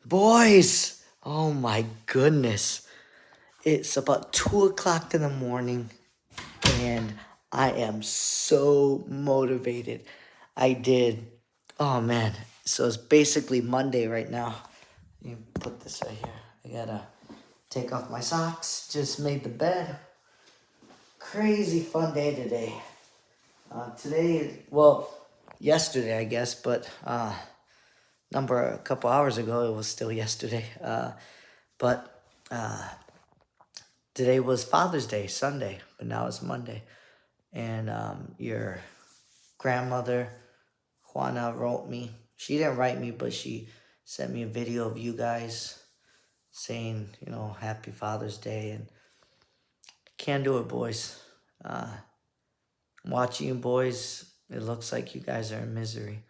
Boys, oh my goodness. It's about 2 o'clock in the morning and I am so motivated. I did, oh man. So it's basically Monday right now. You put this right here. I gotta take off my socks. Just made the bed. Crazy fun day today. Yesterday I guess, but a couple hours ago it was still yesterday. But today was Father's Day, Sunday, but now it's Monday. And your grandmother, Juana, wrote me. She didn't write me, but she sent me a video of you guys saying, Happy Father's Day. And can't do it, boys. Watching you boys, it looks like you guys are in misery.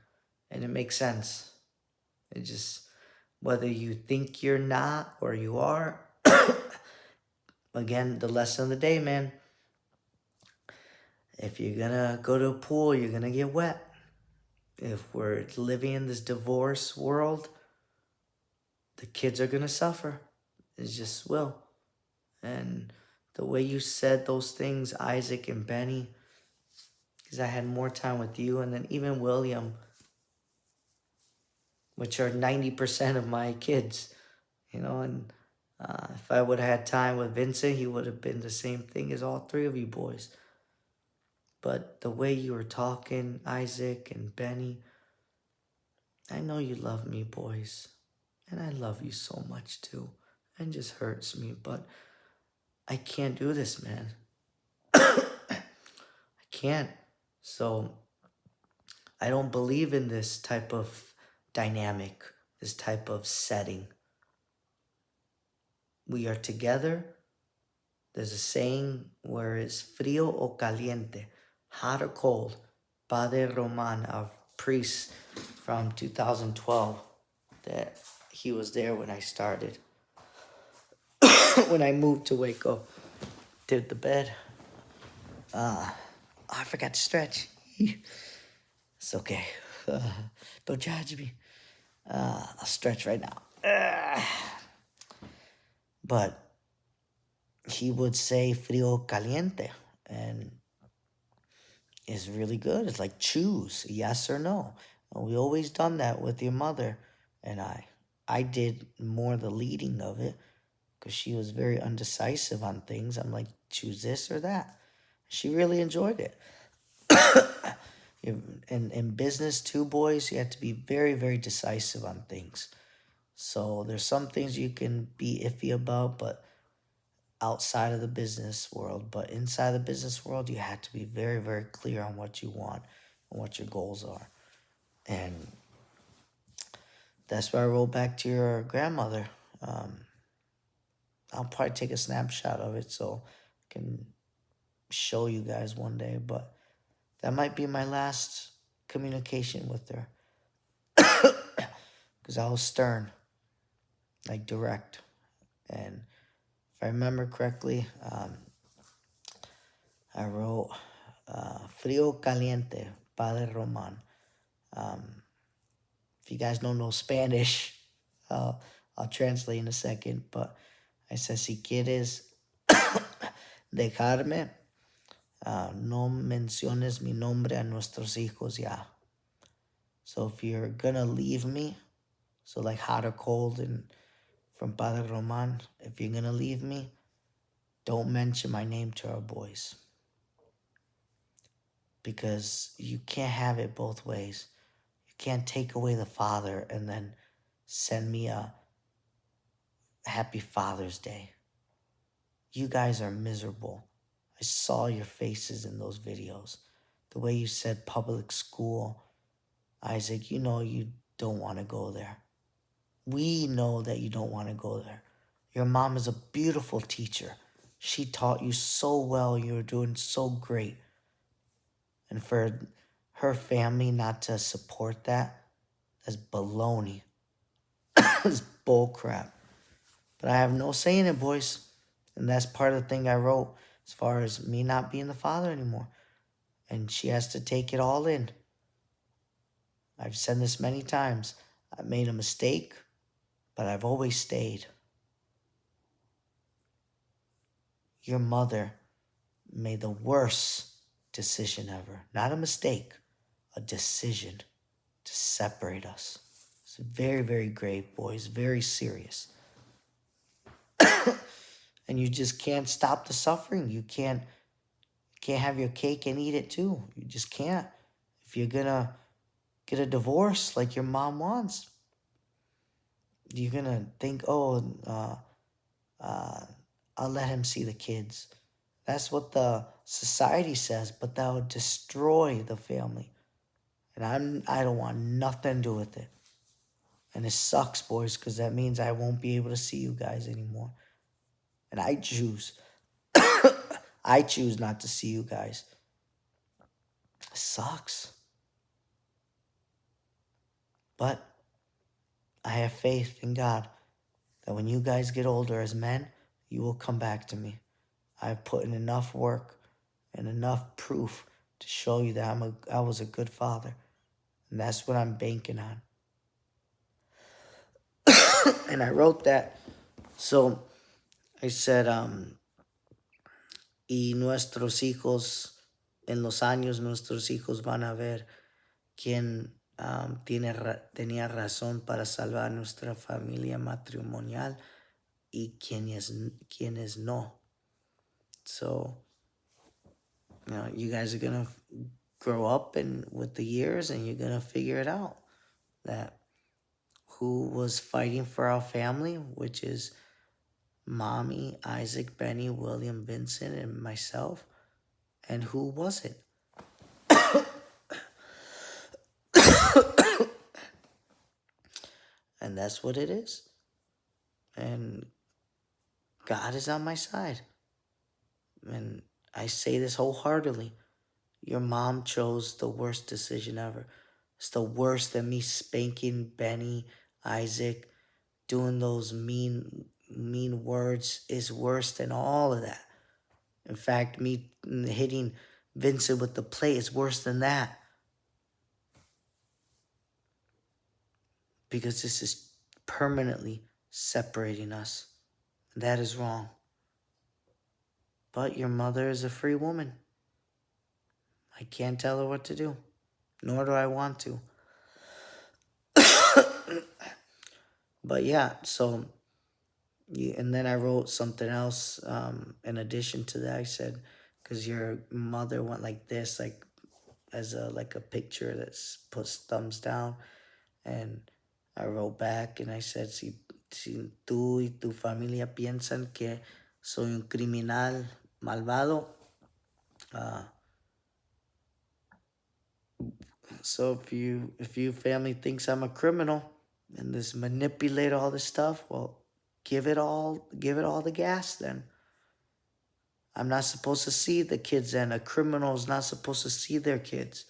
And it makes sense. It just, whether you think you're not or you are, again, the lesson of the day, man. If you're gonna go to a pool, you're gonna get wet. If we're living in this divorce world, the kids are gonna suffer. It just will. And the way you said those things, Isaac and Benny, because I had more time with you, and then even William, which are 90% of my kids, and if I would have had time with Vincent, he would have been the same thing as all three of you boys. But the way you were talking, Isaac and Benny, I know you love me, boys. And I love you so much too. It just hurts me, but I can't do this, man. I can't. So I don't believe in this type of dynamic, this type of setting. We are together. There's a saying where it's frío o caliente, hot or cold. Padre Roman, our priest from 2012, that he was there when I started. When I moved to Waco, did the bed. I forgot to stretch. It's okay. Don't judge me. I'll stretch right now. But he would say frío caliente, and it's really good. It's like choose yes or no. And we always done that with your mother and I. I did more the leading of it because she was very undecisive on things. I'm like, choose this or that. She really enjoyed it. In business too, boys, you have to be very, very decisive on things. So there's some things you can be iffy about, but outside of the business world. But inside the business world, you have to be very, very clear on what you want and what your goals are. And that's why I wrote back to your grandmother. I'll probably take a snapshot of it so I can show you guys one day. But that might be my last communication with her. Because I was stern, like direct. And if I remember correctly, I wrote Frío Caliente, Padre Roman. If you guys don't know Spanish, I'll translate in a second. But I said, si quieres dejarme, no menciones mi nombre a nuestros hijos ya. So if you're gonna leave me, so like hot or cold and from Padre Roman, if you're gonna leave me, don't mention my name to our boys. Because you can't have it both ways. You can't take away the father and then send me a happy Father's Day. You guys are miserable. I saw your faces in those videos. The way you said public school. Isaac, you know you don't want to go there. We know that you don't want to go there. Your mom is a beautiful teacher. She taught you so well. You were doing so great. And for her family not to support that, that's baloney. It's bull crap. But I have no say in it, boys. And that's part of the thing I wrote as far as me not being the father anymore. And she has to take it all in. I've said this many times. I made a mistake, but I've always stayed. Your mother made the worst decision ever. Not a mistake, a decision to separate us. It's very, very grave, boys. Very serious. And you just can't stop the suffering. You can't have your cake and eat it too. You just can't. If you're gonna get a divorce like your mom wants, you're gonna think, oh, I'll let him see the kids. That's what the society says, but that would destroy the family. And I don't want nothing to do with it. And it sucks, boys, because that means I won't be able to see you guys anymore. And I choose. I choose not to see you guys. It sucks. But I have faith in God that when you guys get older as men, you will come back to me. I've put in enough work and enough proof to show you that I was a good father. And that's what I'm banking on. And I wrote that. So I said, y nuestros hijos, en los años, nuestros hijos van a ver quién tenía razón para salvar nuestra familia matrimonial y quiénes no. So, you guys are going to grow up and with the years, and you're going to figure it out. That who was fighting for our family, which is Mommy, Isaac, Benny, William, Vincent, and myself. And who was it? And that's what it is. And God is on my side. And I say this wholeheartedly. Your mom chose the worst decision ever. It's the worst than me spanking Benny, Isaac, doing those mean words is worse than all of that. In fact, me hitting Vincent with the plate is worse than that. Because this is permanently separating us. That is wrong. But your mother is a free woman. I can't tell her what to do, nor do I want to. But yeah, so, and then I wrote something else in addition to that. I said, because your mother went like this, like as a picture that puts thumbs down. And I wrote back and I said, si tú y tu familia piensan que soy un criminal malvado, so if you family thinks I'm a criminal and this manipulate all this stuff, well, give it all the gas then. I'm not supposed to see the kids then. A criminal is not supposed to see their kids.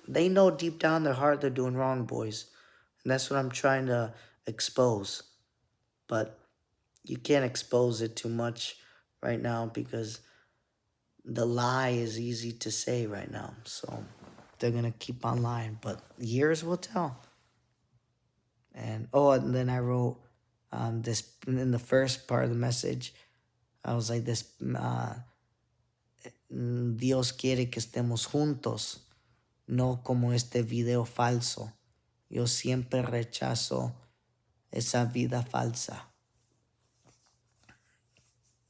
They know deep down their heart they're doing wrong, boys. And that's what I'm trying to expose. But you can't expose it too much right now because the lie is easy to say right now. So they're going to keep on lying. But years will tell. And then I wrote this in the first part of the message. I was like this, Dios quiere que estemos juntos, no como este video falso. Yo siempre rechazo esa vida falsa.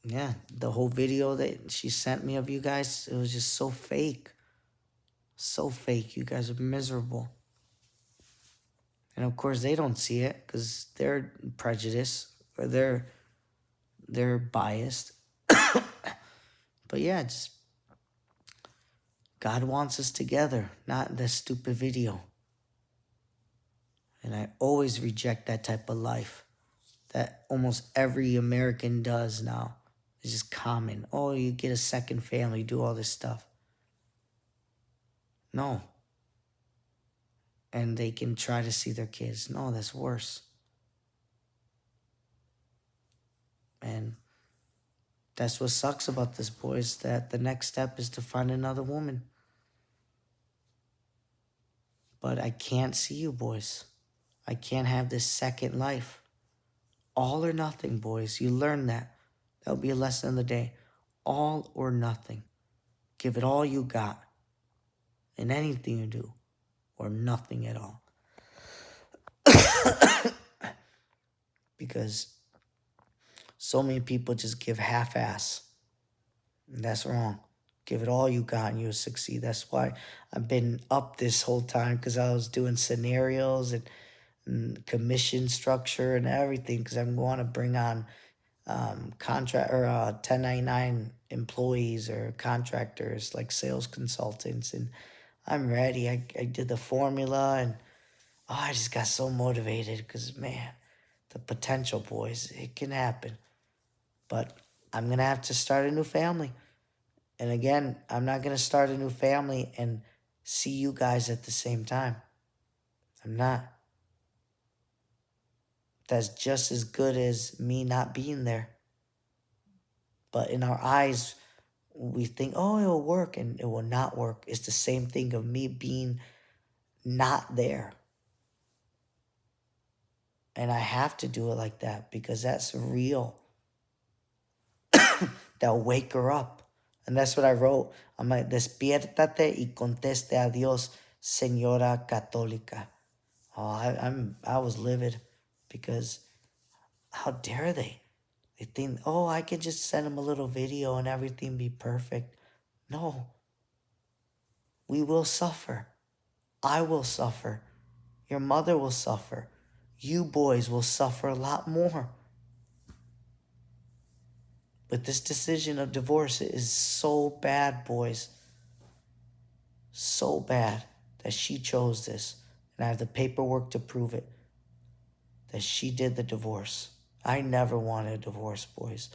Yeah, the whole video that she sent me of you guys, it was just so fake. So fake. You guys are miserable. And of course, they don't see it because they're prejudiced or they're biased. But yeah, just God wants us together, not this stupid video. And I always reject that type of life that almost every American does now. It's just common. Oh, you get a second family, do all this stuff. No. And they can try to see their kids. No, that's worse. And that's what sucks about this, boys, that the next step is to find another woman. But I can't see you, boys. I can't have this second life. All or nothing, boys. You learn that. That'll be a lesson of the day. All or nothing. Give it all you got in anything you do, or nothing at all. Because so many people just give half-ass. And that's wrong. Give it all you got and you'll succeed. That's why I've been up this whole time, because I was doing scenarios and commission structure and everything, because I want to bring on contract or 1099 employees or contractors like sales consultants, and I'm ready. I did the formula, and I just got so motivated because, man, the potential, boys, it can happen. But I'm going to have to start a new family. And again, I'm not going to start a new family and see you guys at the same time. I'm not. That's just as good as me not being there. But in our eyes, we think, oh, it'll work, and it will not work. It's the same thing of me being not there. And I have to do it like that because that's real. That'll wake her up. And that's what I wrote. I'm like, despiértate y conteste a Dios, señora católica. Oh, I was livid because how dare they? They think, oh, I can just send them a little video and everything be perfect. No. We will suffer. I will suffer. Your mother will suffer. You boys will suffer a lot more. But this decision of divorce is so bad, boys. So bad that she chose this. And I have the paperwork to prove it. That she did the divorce. I never wanted a divorce, boys.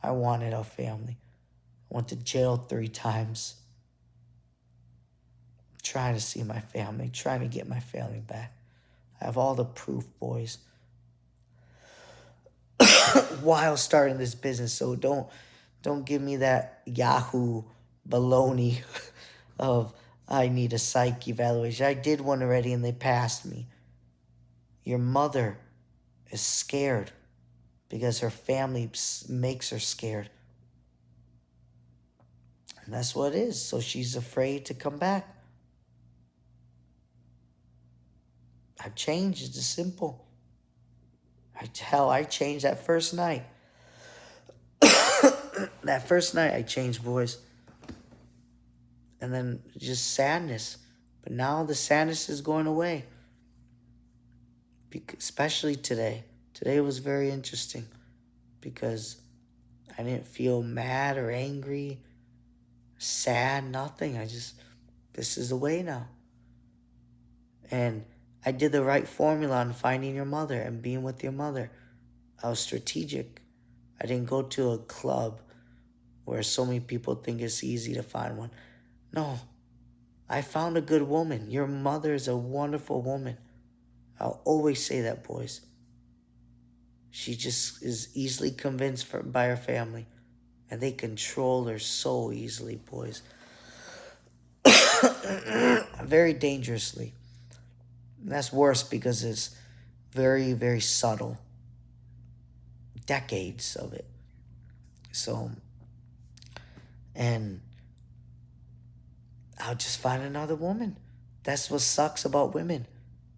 I wanted a family. I went to jail 3 times. Trying to see my family. Trying to get my family back. I have all the proof, boys. While starting this business. So don't give me that Yahoo baloney of I need a psych evaluation. I did one already and they passed me. Your mother is scared because her family makes her scared. And that's what it is. So she's afraid to come back. I've changed. It's simple. I changed that first night. That first night I changed, boys. And then just sadness. But now the sadness is going away. Especially today. Today was very interesting. Because I didn't feel mad or angry, sad, nothing. This is the way now. And I did the right formula on finding your mother and being with your mother. I was strategic. I didn't go to a club where so many people think it's easy to find one. No, I found a good woman. Your mother is a wonderful woman. I'll always say that, boys. She just is easily convinced by her family. And they control her so easily, boys. Very dangerously. And that's worse because it's very, very subtle. Decades of it. So, and I'll just find another woman. That's what sucks about women.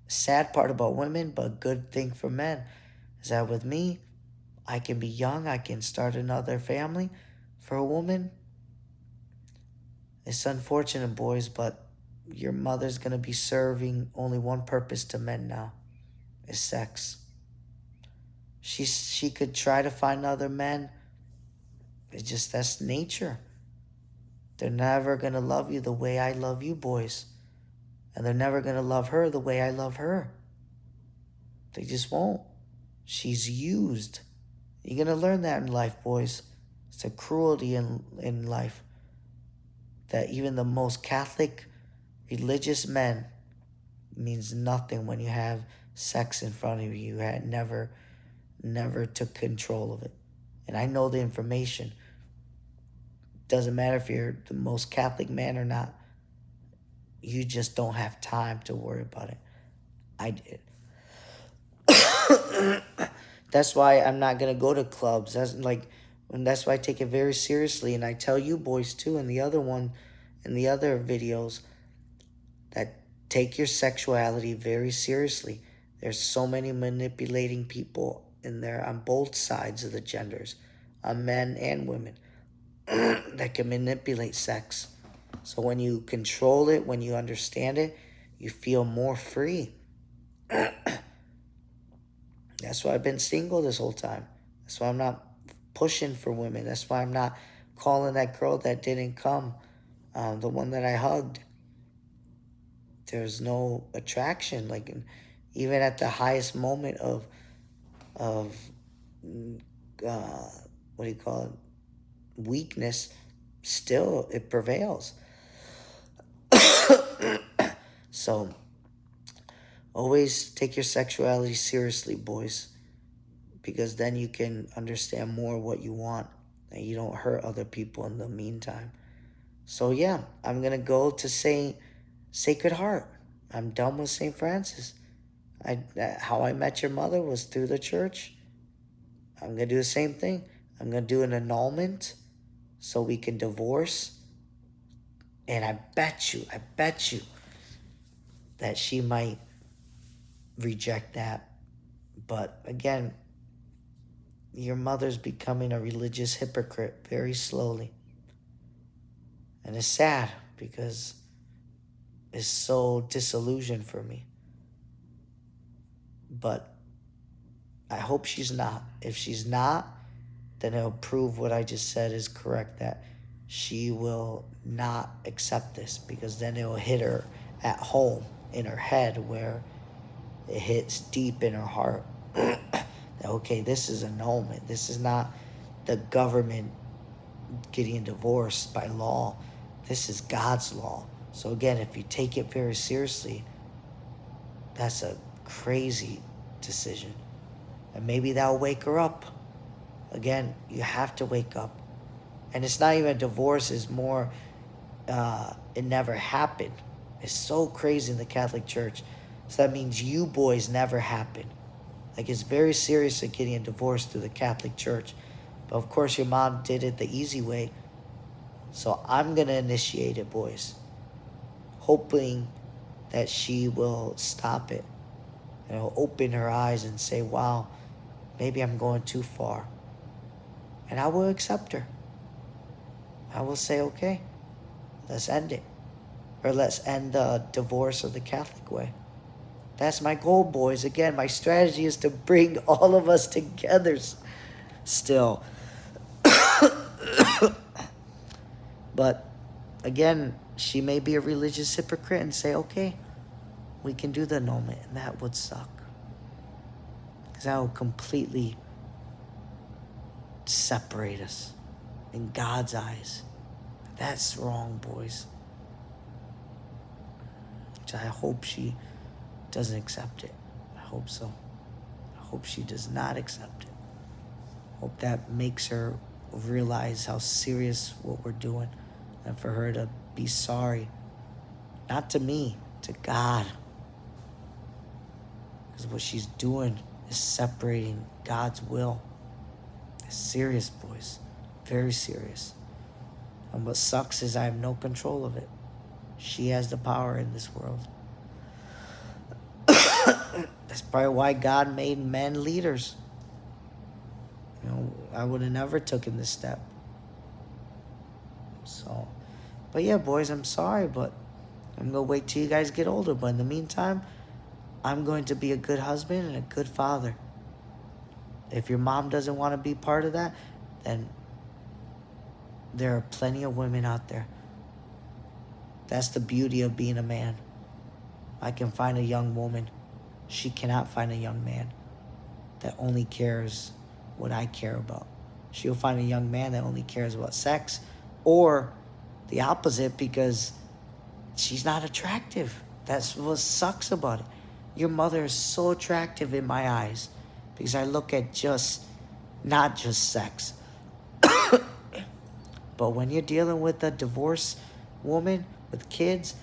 Sad part about women, but good thing for men is that with me, I can be young. I can start another family. For a woman, it's unfortunate, boys, but your mother's going to be serving only one purpose to men now. Is sex. She could try to find other men. It's just that's nature. They're never going to love you the way I love you, boys. And they're never going to love her the way I love her. They just won't. She's used. You're going to learn that in life, boys. It's a cruelty in life. That even the most Catholic, religious men means nothing when you have sex in front of you. You had never took control of it. And I know the information. Doesn't matter if you're the most Catholic man or not. You just don't have time to worry about it. I did. That's why I'm not gonna go to clubs. That's why I take it very seriously, and I tell you boys too. In the other one, in the other videos, that take your sexuality very seriously. There's so many manipulating people in there on both sides of the genders, on men and women, that can manipulate sex. So when you control it, when you understand it, you feel more free. That's why I've been single this whole time. That's why I'm not pushing for women. That's why I'm not calling that girl that didn't come, the one that I hugged. There's no attraction. Like, even at the highest moment of what do you call it, weakness, still it prevails. So always take your sexuality seriously, boys, because then you can understand more what you want and you don't hurt other people in the meantime. So yeah, I'm gonna go to Saint Sacred Heart. I'm done with St. Francis. How I Met Your Mother was through the church. I'm gonna do the same thing. I'm gonna do an annulment so we can divorce. And I bet you that she might reject that. But again, your mother's becoming a religious hypocrite very slowly. And it's sad because it's so disillusioned for me. But I hope she's not. If she's not, then it'll prove what I just said is correct, that she will not accept this, because then it will hit her at home in her head, where it hits deep in her heart. That, okay, this is annulment. This is not the government getting divorced by law. This is God's law. So again, if you take it very seriously, that's a crazy decision. And maybe that'll wake her up. Again, you have to wake up. And it's not even a divorce, it's more, it never happened. It's so crazy in the Catholic Church. So that means you boys never happened. Like, it's very serious at getting a divorce through the Catholic Church. But of course your mom did it the easy way. So I'm going to initiate it, boys. Hoping that she will stop it. And it'll open her eyes and say, wow, maybe I'm going too far. And I will accept her. I will say, okay, let's end it. Or let's end the divorce of the Catholic way. That's my goal, boys. Again, my strategy is to bring all of us together still. But again, she may be a religious hypocrite and say, okay, we can do the annulment. And that would suck. Because that would completely separate us in God's eyes. That's wrong, boys. Which I hope she doesn't accept it. I hope so. I hope she does not accept it. Hope that makes her realize how serious what we're doing, and for her to be sorry. Not to me, to God. Because what she's doing is separating God's will. It's serious, boys. Very serious. And what sucks is I have no control of it. She has the power in this world. That's probably why God made men leaders. You know, I would have never taken this step. So, but yeah, boys, I'm sorry, but I'm going to wait till you guys get older. But in the meantime, I'm going to be a good husband and a good father. If your mom doesn't want to be part of that, then there are plenty of women out there. That's the beauty of being a man. I can find a young woman. She cannot find a young man that only cares what I care about. She'll find a young man that only cares about sex, or the opposite, because she's not attractive. That's what sucks about it. Your mother is so attractive in my eyes because I look at not just sex. But when you're dealing with a divorced woman with kids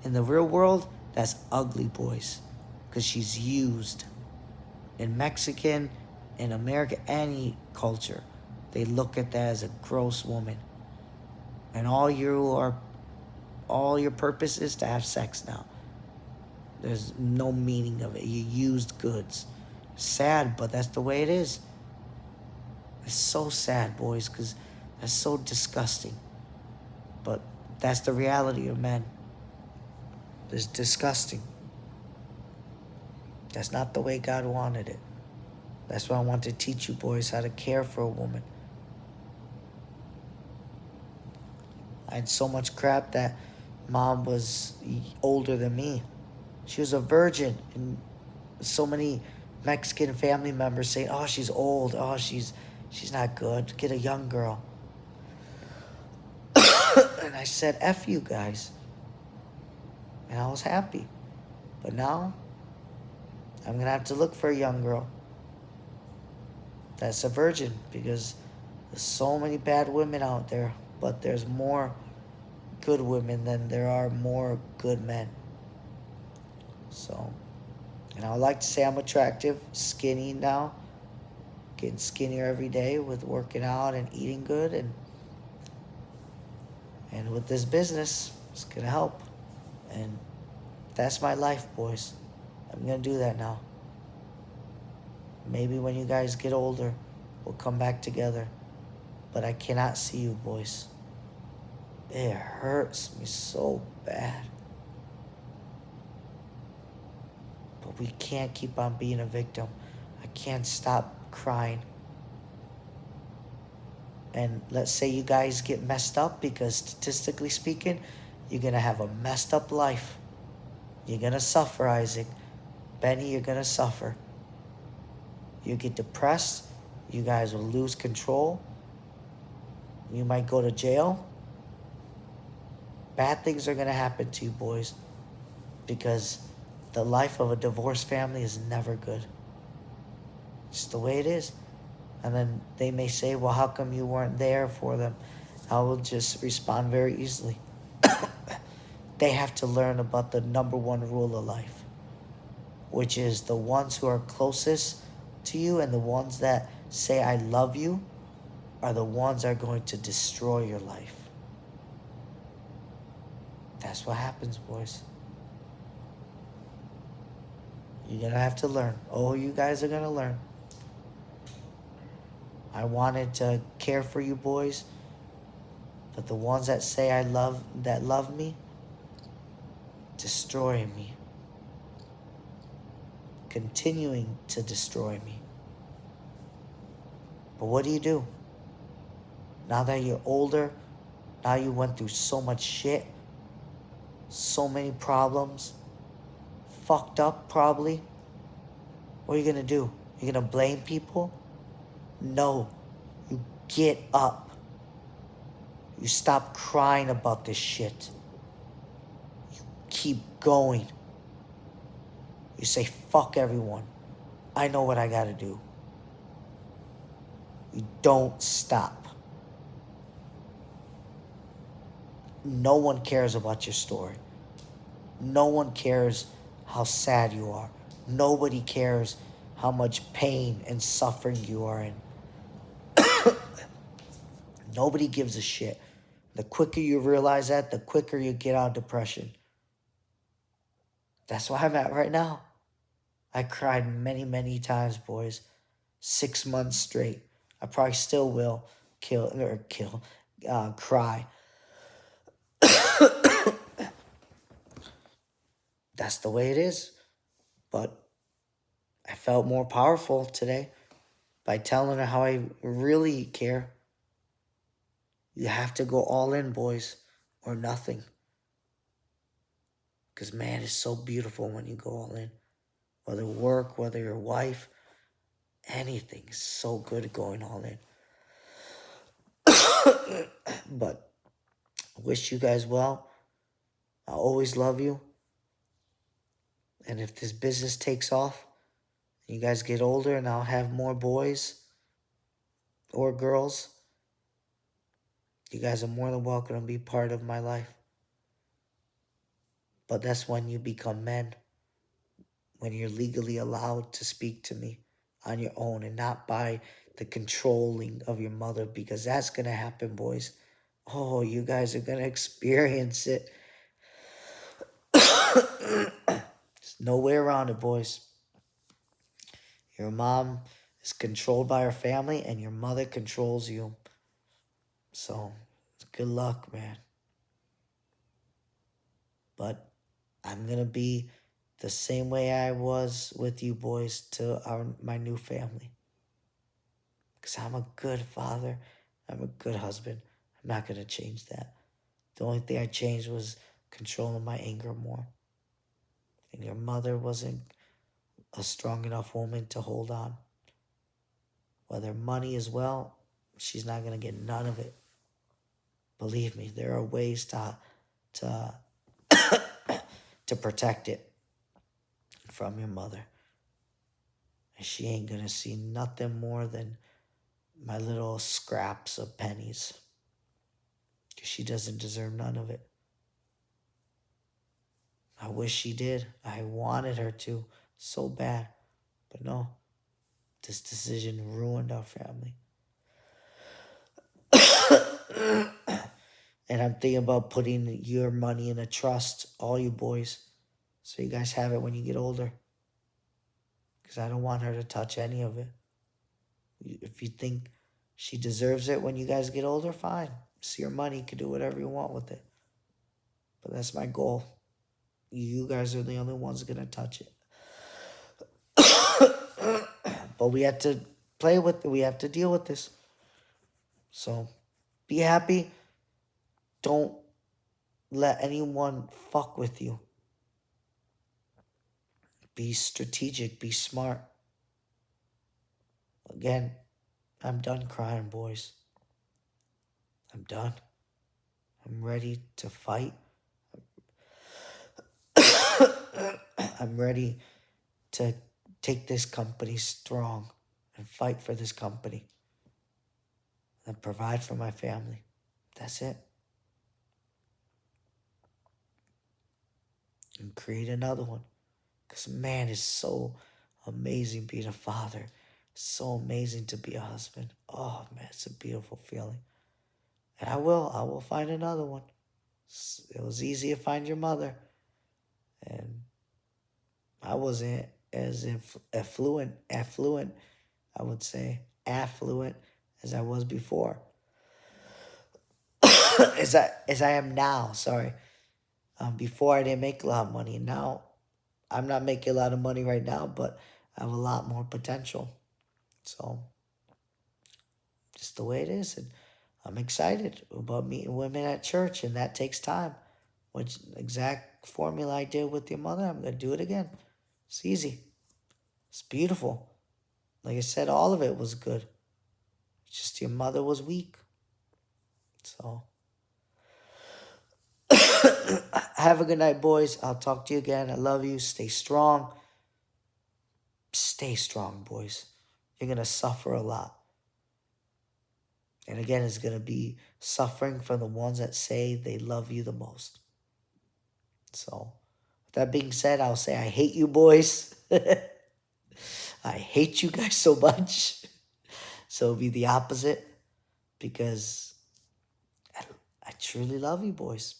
in the real world, that's ugly, boys, because she's used In Mexican, in America, any culture, they look at that as a gross woman. And all your purpose is to have sex now. There's no meaning of it. You used goods. Sad, but that's the way it is. It's so sad, boys, because that's so disgusting. But that's the reality of men. It's disgusting. That's not the way God wanted it. That's why I want to teach you boys how to care for a woman. I had so much crap that mom was older than me. She was a virgin, and so many Mexican family members say, "Oh, she's old. Oh, she's not good. Get a young girl." And I said, "F you guys," and I was happy. But now I'm gonna have to look for a young girl that's a virgin, because there's so many bad women out there, but there's more good women than there are more good men. So, and I would like to say I'm attractive, skinny now, getting skinnier every day with working out and eating good, and with this business, it's gonna help. And that's my life, boys. I'm gonna do that now. Maybe when you guys get older, we'll come back together. But I cannot see you, boys. It hurts me so bad. But we can't keep on being a victim. I can't stop crying. And let's say you guys get messed up, because statistically speaking, you're going to have a messed up life. You're going to suffer, Isaac. Benny, you're going to suffer. You get depressed. You guys will lose control. You might go to jail. Bad things are going to happen to you, boys, because the life of a divorced family is never good. It's the way it is. And then they may say, "Well, how come you weren't there for them?" I will just respond very easily. They have to learn about the number one rule of life, which is the ones who are closest to you and the ones that say "I love you" are the ones that are going to destroy your life. That's what happens, boys. You're going to have to learn. Oh, you guys are going to learn. I wanted to care for you boys, but the ones that say that love me, destroy me. Continuing to destroy me. But what do? Now that you're older, now you went through so much shit, so many problems, fucked up probably. What are you gonna do? You're gonna blame people? No. You get up. You stop crying about this shit. You keep going. You say, "Fuck everyone. I know what I gotta do." You don't stop. No one cares about your story. No one cares how sad you are. Nobody cares how much pain and suffering you are in. Nobody gives a shit. The quicker you realize that, the quicker you get out of depression. That's where I'm at right now. I cried many, many times, boys. 6 months straight. I probably still will cry. That's the way it is. But I felt more powerful today by telling her how I really care. You have to go all in, boys, or nothing. Because, man, it's so beautiful when you go all in. Whether work, whether your wife, anything is so good going all in. But I wish you guys well. I always love you. And if this business takes off, you guys get older and I'll have more boys or girls, you guys are more than welcome to be part of my life. But that's when you become men, when you're legally allowed to speak to me. on your own and not by the controlling of your mother, because that's going to happen, boys. Oh, you guys are going to experience it. There's no way around it, boys. Your mom is controlled by her family and your mother controls you. So, good luck, man. But I'm going to be the same way I was with you boys to my new family. Because I'm a good father. I'm a good husband. I'm not going to change that. The only thing I changed was controlling my anger more. And your mother wasn't a strong enough woman to hold on. Whether money as well, she's not going to get none of it. Believe me, there are ways to to protect it from your mother. And she ain't going to see nothing more than my little scraps of pennies. Because she doesn't deserve none of it. I wish she did. I wanted her to so bad. But no, this decision ruined our family. And I'm thinking about putting your money in a trust, all you boys, so you guys have it when you get older. Because I don't want her to touch any of it. If you think she deserves it when you guys get older, fine. It's your money. You can do whatever you want with it. But that's my goal. You guys are the only ones going to touch it. But we have to play with it. We have to deal with this. So be happy. Don't let anyone fuck with you. Be strategic. Be smart. Again, I'm done crying, boys. I'm done. I'm ready to fight. I'm ready to take this company strong and fight for this company and provide for my family. That's it. And create another one. Because, man, it's so amazing being a father. It's so amazing to be a husband. Oh, man, it's a beautiful feeling. And I will find another one. It was easy to find your mother. And I wasn't as affluent, I would say, affluent as I was before. as I am now, sorry. Before I didn't make a lot of money. Now I'm not making a lot of money right now, but I have a lot more potential. So just the way it is. And I'm excited about meeting women at church, and that takes time. Which exact formula I did with your mother, I'm going to do it again. It's easy. It's beautiful. Like I said, all of it was good. It's just your mother was weak. So have a good night, boys. I'll talk to you again. I love you. Stay strong. Stay strong, boys. You're going to suffer a lot. And again, it's going to be suffering from the ones that say they love you the most. So, with that being said, I'll say I hate you, boys. I hate you guys so much. So it'll be the opposite, because I truly love you, boys.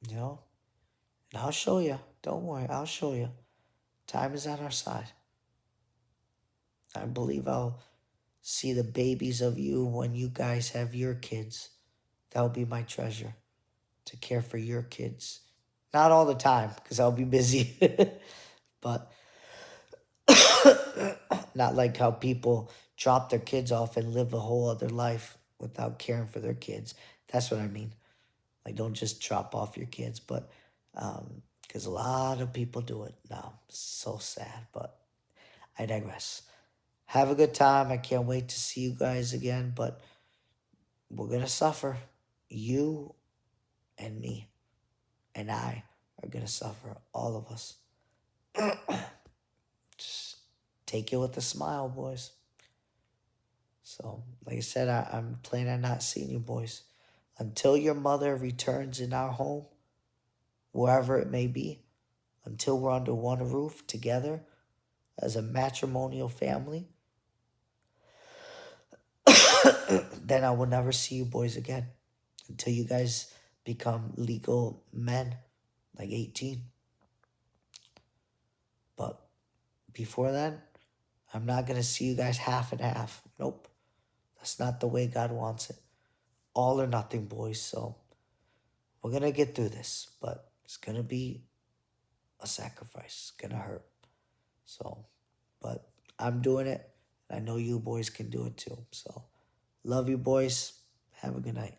You know? And I'll show you. Don't worry, I'll show you. Time is on our side. I believe I'll see the babies of you when you guys have your kids. That'll be my treasure, to care for your kids. Not all the time, because I'll be busy. But not like how people drop their kids off and live a whole other life without caring for their kids. That's what I mean. Like, don't just drop off your kids, but because a lot of people do it now. So sad, but I digress. Have a good time. I can't wait to see you guys again, but we're going to suffer. You and me and I are going to suffer. All of us. Just take it with a smile, boys. So, like I said, I'm planning on not seeing you boys until your mother returns in our home, wherever it may be, until we're under one roof together. as a matrimonial family, then I will never see you boys again until you guys become legal men, like 18. But before then, I'm not going to see you guys half and half. Nope. That's not the way God wants it. All or nothing, boys. So we're going to get through this, but it's going to be a sacrifice. It's going to hurt. So, but I'm doing it. I know you boys can do it too. So, love you, boys. Have a good night.